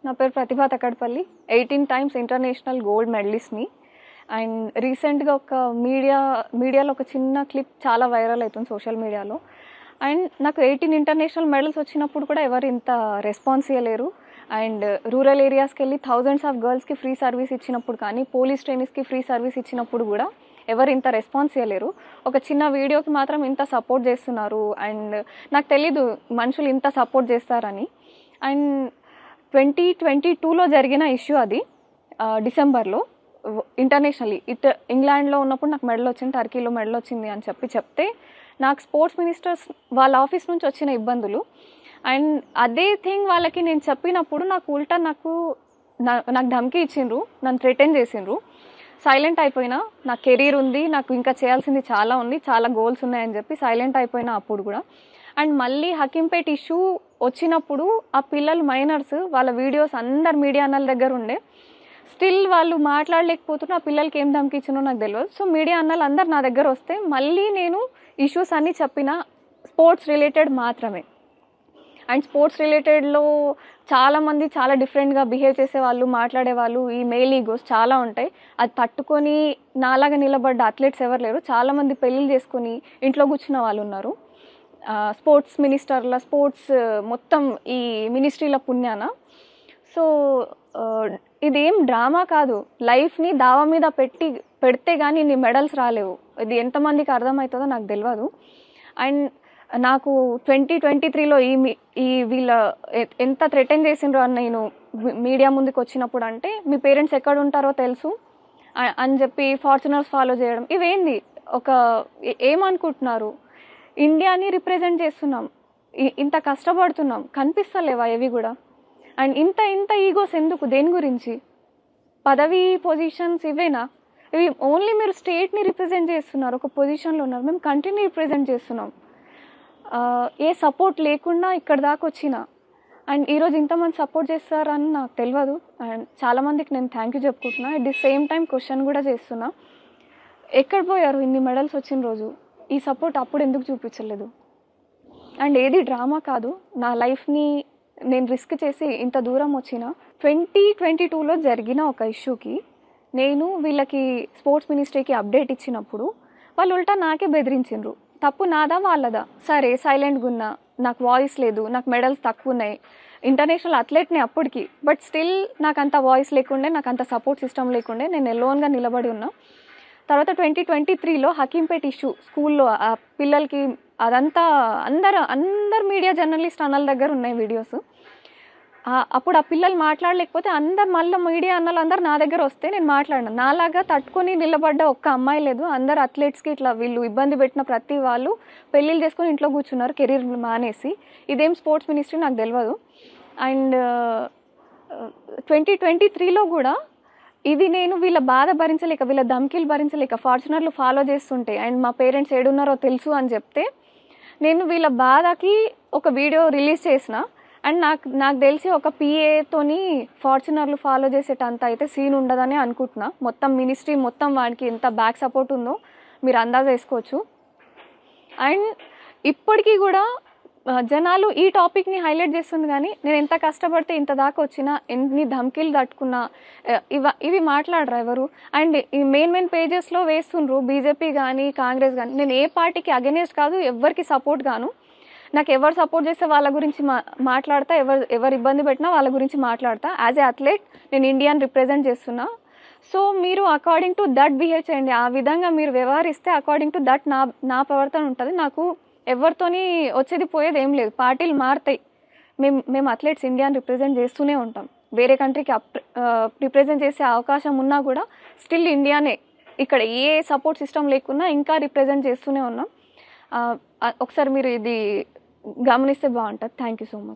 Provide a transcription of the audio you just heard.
నా పేరు ప్రతిభా Takkallapalli. 18 times international gold మెడలిస్ట్‌ని. And రీసెంట్‌గా ఒక మీడియాలో ఒక చిన్న క్లిప్ చాలా వైరల్ అవుతుంది సోషల్ మీడియాలో. అండ్ నాకు 18 ఇంటర్నేషనల్ మెడల్స్ వచ్చినప్పుడు కూడా ఎవరు ఇంత రెస్పాన్స్ ఇవ్వలేరు. అండ్ రూరల్ ఏరియాస్కి వెళ్ళి థౌజండ్స్ ఆఫ్ గర్ల్స్కి ఫ్రీ సర్వీస్ ఇచ్చినప్పుడు కానీ, పోలీస్ ట్రైనీస్కి ఫ్రీ సర్వీస్ ఇచ్చినప్పుడు కూడా ఎవరు ఇంత రెస్పాన్స్ ఇవ్వలేరు. ఒక చిన్న వీడియోకి మాత్రం ఇంత సపోర్ట్ చేస్తున్నారు. అండ్ నాకు తెలీదు మనుషులు ఇంత సపోర్ట్ చేస్తారని. అండ్ 2022లో జరిగిన ఇష్యూ అది. డిసెంబర్లో ఇంటర్నేషనల్లీ ఇంగ్లాండ్లో ఉన్నప్పుడు నాకు మెడల్ వచ్చింది, టర్కీలో మెడల్ వచ్చింది అని చెప్తే నాకు స్పోర్ట్స్ మినిస్టర్స్ వాళ్ళ ఆఫీస్ నుంచి వచ్చిన ఇబ్బందులు. అండ్ అదే థింగ్ వాళ్ళకి నేను చెప్పినప్పుడు నాకు ఉల్టా నాకు ధమ్కి ఇచ్చిండ్రు, నన్ను థ్రెటన్ చేసిండ్రు. సైలెంట్ అయిపోయినా. నాకు కెరీర్ ఉంది, నాకు ఇంకా చేయాల్సింది చాలా ఉంది, చాలా గోల్స్ ఉన్నాయని చెప్పి సైలెంట్ అయిపోయినా అప్పుడు కూడా. అండ్ మళ్ళీ హకీంపేట్ ఇష్యూ వచ్చినప్పుడు ఆ పిల్లలు మైనర్స్ వాళ్ళ వీడియోస్ అందరు మీడియా అన్నల దగ్గర ఉండే. స్టిల్ వాళ్ళు మాట్లాడలేకపోతున్నా. ఆ పిల్లలకి ఏం ధమ్కి ఇచ్చినో నాకు తెలియదు. సో మీడియా అన్నలు అందరు నా దగ్గర వస్తే మళ్ళీ నేను ఇష్యూస్ అన్నీ చెప్పిన స్పోర్ట్స్ రిలేటెడ్ మాత్రమే. అండ్ స్పోర్ట్స్ రిలేటెడ్లో చాలామంది చాలా డిఫరెంట్గా బిహేవ్ చేసేవాళ్ళు, మాట్లాడేవాళ్ళు. ఈ మెయిల్ ఈగోస్ చాలా ఉంటాయి. అది తట్టుకొని నాలాగా నిలబడ్డ అథ్లెట్స్ ఎవరు లేరు. చాలామంది పెళ్ళిళ్ళు చేసుకొని ఇంట్లో కూర్చున్న వాళ్ళు ఉన్నారు. స్పోర్ట్స్ మినిస్టర్ల స్పోర్ట్స్ మొత్తం ఈ మినిస్ట్రీల పుణ్యాన. సో ఇదేం డ్రామా కాదు. లైఫ్ని దావా మీద పెడితే కానీ నీ మెడల్స్ రాలేవు. ఇది ఎంతమందికి అర్థమవుతుందో నాకు తెలియదు. అండ్ నాకు 2023లో ఈ వీళ్ళ ఎంత థ్రెటన్ చేసిండ్రో అని నేను మీడియా ముందుకు వచ్చినప్పుడు అంటే మీ పేరెంట్స్ ఎక్కడ ఉంటారో తెలుసు అని చెప్పి ఫార్చునర్స్ ఫాలో చేయడం. ఇవేంది? ఏమనుకుంటున్నారు? ఇండియాని రిప్రజెంట్ చేస్తున్నాం, ఇంత కష్టపడుతున్నాం, కనిపిస్తలేవా ఏవి కూడా? అండ్ ఇంత ఈగోస్ ఎందుకు? దేని గురించి? పదవి పొజిషన్స్ ఇవేనా? ఇవి ఓన్లీ మీరు స్టేట్ని రిప్రజెంట్ చేస్తున్నారు, ఒక పొజిషన్లో ఉన్నారు. మేము కంట్రీని రిప్రజెంట్ చేస్తున్నాం. ఏ సపోర్ట్ లేకుండా ఇక్కడ దాకా వచ్చిన. అండ్ ఈరోజు ఇంతమంది సపోర్ట్ చేస్తారని నాకు తెలియదు. అండ్ చాలామందికి నేను థ్యాంక్ యూ చెప్పుకుంటున్నా. At the same time question కూడా చేస్తున్నా, ఎక్కడ పోయారు ఇన్ని మెడల్స్ వచ్చిన రోజు? ఈ సపోర్ట్ అప్పుడు ఎందుకు చూపించలేదు? అండ్ ఏది డ్రామా కాదు. నా లైఫ్ని నేను రిస్క్ చేసి ఇంత దూరం వచ్చిన 2022లో జరిగిన ఒక ఇష్యూకి నేను వీళ్ళకి స్పోర్ట్స్ మినిస్ట్రీకి అప్డేట్ ఇచ్చినప్పుడు వాళ్ళు ఉల్టా నాకే బెదిరించిండ్రు. తప్పు నాదా వాళ్ళదా? సరే సైలెంట్గా ఉన్నా, నాకు వాయిస్ లేదు, నాకు మెడల్స్ తక్కువ ఉన్నాయి, ఇంటర్నేషనల్ అథ్లెట్ని అప్పటికి. బట్ స్టిల్ నాకు అంత వాయిస్ లేకుండే, నాకు అంత సపోర్ట్ సిస్టమ్ లేకుండే, నేను ఎలోన్గా నిలబడి ఉన్నా. తర్వాత 2023లో హకీంపేట్ ఇష్యూ స్కూల్లో ఆ పిల్లలకి అదంతా అందరు మీడియా జర్నలిస్ట్ అన్నల దగ్గర ఉన్నాయి వీడియోస్. అప్పుడు ఆ పిల్లలు మాట్లాడలేకపోతే మళ్ళీ మీడియా అన్నలు అందరు నా దగ్గర వస్తే నేను మాట్లాడినా. నాలాగా తట్టుకొని నిలబడ్డ ఒక్క అమ్మాయి లేదు. అందరు అథ్లెట్స్కి ఇట్లా వీళ్ళు ఇబ్బంది పెట్టిన ప్రతి వాళ్ళు పెళ్ళిళ్ళు చేసుకొని ఇంట్లో కూర్చున్నారు కెరీర్ మానేసి. ఇదేం స్పోర్ట్స్ మినిస్ట్రీ నాకు తెలియదు. అండ్ 2023లో కూడా ఇది నేను వీళ్ళ బాధ భరించలేక, వీళ్ళ ధమ్కీలు భరించలేక ఫార్చునర్లు ఫాలో చేస్తుంటే అండ్ మా పేరెంట్స్ ఏడున్నారో తెలుసు అని చెప్తే నేను వీళ్ళ బాధకి ఒక వీడియో రిలీజ్ చేసిన. అండ్ నాకు తెలిసి ఒక పిఏతోని ఫార్చునర్లు ఫాలో చేసేటంత అయితే సీన్ ఉండదని అనుకుంటున్నా. మొత్తం మినిస్ట్రీ మొత్తం వాడికి ఎంత బ్యాక్ సపోర్ట్ ఉందో మీరు అందాజ వేసుకోవచ్చు. అండ్ ఇప్పటికీ కూడా జనాలు ఈ టాపిక్ని హైలైట్ చేస్తుంది, కానీ నేను ఎంత కష్టపడితే ఇంత దాకా వచ్చినా, ఎన్ని ధమ్కీలు తట్టుకున్నా ఇవి మాట్లాడరా ఎవరు? అండ్ ఈ మెయిన్ పేజెస్లో వేస్తుండ్రు బీజేపీ కానీ కాంగ్రెస్ కానీ. నేను ఏ పార్టీకి అగెనిస్ట్ కాదు, ఎవరికి సపోర్ట్ గాను. నాకు ఎవరు సపోర్ట్ చేస్తే వాళ్ళ గురించి మాట్లాడతా, ఎవరు ఇబ్బంది పెట్టినా వాళ్ళ గురించి మాట్లాడతా. యాజ్ ఏ అథ్లెట్ నేను ఇండియాని రిప్రజెంట్ చేస్తున్నా. సో మీరు అకార్డింగ్ టు దట్ బిహేవ్ చేయండి. ఆ విధంగా మీరు వ్యవహరిస్తే అకార్డింగ్ టు దట్ నా ప్రవర్తన ఉంటుంది. నాకు ఎవరితోని వచ్చేది పోయేది ఏం లేదు. పార్టీలు మారుతాయి. మేము అథ్లెట్స్ ఇండియాని రిప్రజెంట్ చేస్తూనే ఉంటాం. వేరే కంట్రీకి రిప్రజెంట్ చేసే అవకాశం ఉన్నా కూడా స్టిల్ ఇండియానే, ఇక్కడ ఏ సపోర్ట్ సిస్టమ్ లేకున్నా ఇంకా రిప్రజెంట్ చేస్తూనే ఉన్నాం. ఒకసారి మీరు ఇది గమనిస్తే బాగుంటుంది. Thank you so much.